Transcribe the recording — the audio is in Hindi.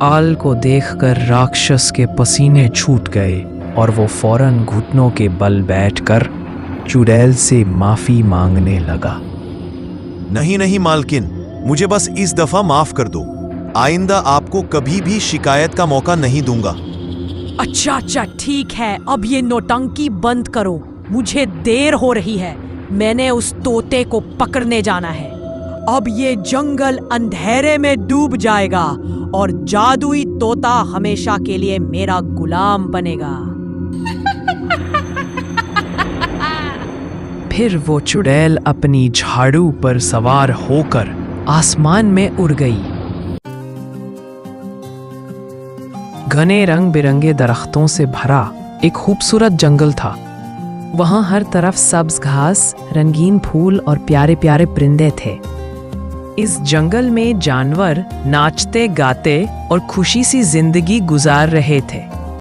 आल को देखकर राक्षस के पसीने छूट गए और वो फौरन घुटनों के बल बैठकर चुड़ैल से माफी मांगने लगा। नहीं नहीं मालकिन, मुझे बस इस दफा माफ कर दो। आइंदा आपको कभी भी शिकायत का मौका नहीं दूंगा। अच्छा अच्छा ठीक है, अब ये नौटंकी बंद करो, मुझे देर हो रही है। मैंने उस तोते को पकड़ने जाना है। अब ये जंगल अंधेरे में डूब जाएगा और जादुई तोता हमेशा के लिए मेरा गुलाम बनेगा। फिर वो चुड़ैल अपनी झाड़ू पर सवार होकर आसमान में उड़ गई। घने रंग बिरंगे दरख्तों से भरा एक खूबसूरत जंगल था। वहां हर तरफ सब्ज घास, रंगीन फूल और प्यारे प्यारे परिंदे थे। इस जंगल में जानवर नाचते गाते और खुशी सी जिंदगी गुजार रहे थे।